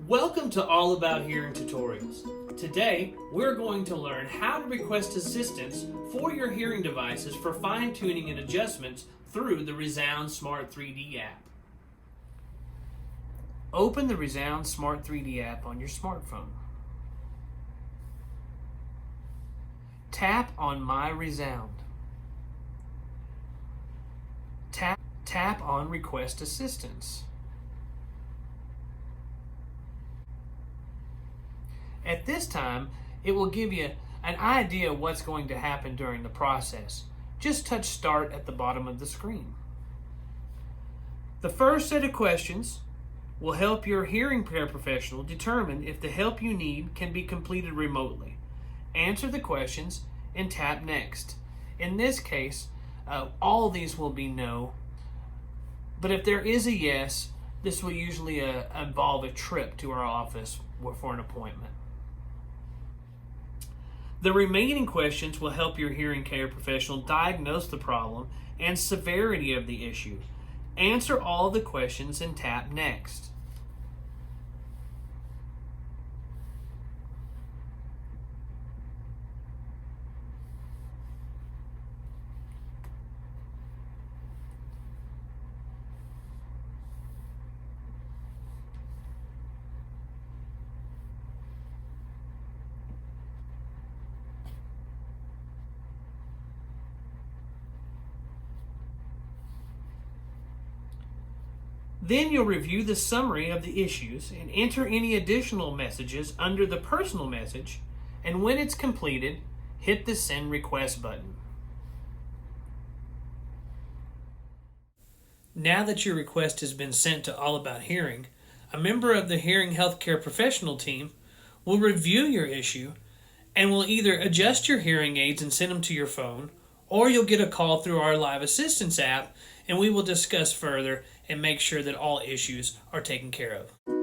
Welcome to All About Hearing Tutorials. Today, we're going to learn how to request assistance for your hearing devices for fine-tuning and adjustments through the ReSound Smart 3D app. Open the ReSound Smart 3D app on your smartphone. Tap on My Resound. Tap on Request Assistance. At this time, it will give you an idea of what's going to happen during the process. Just touch Start at the bottom of the screen. The first set of questions will help your hearing care professional determine if the help you need can be completed remotely. Answer the questions and tap Next. In this case, all these will be no, but if there is a yes, this will usually involve a trip to our office for an appointment. The remaining questions will help your hearing care professional diagnose the problem and severity of the issue. Answer all the questions and tap Next. Then you'll review the summary of the issues and enter any additional messages under the personal message, and when it's completed, hit the Send Request button. Now that your request has been sent to All About Hearing, a member of the hearing healthcare professional team will review your issue and will either adjust your hearing aids and send them to your phone, or you'll get a call through our Live Assistance app and we will discuss further and make sure that all issues are taken care of.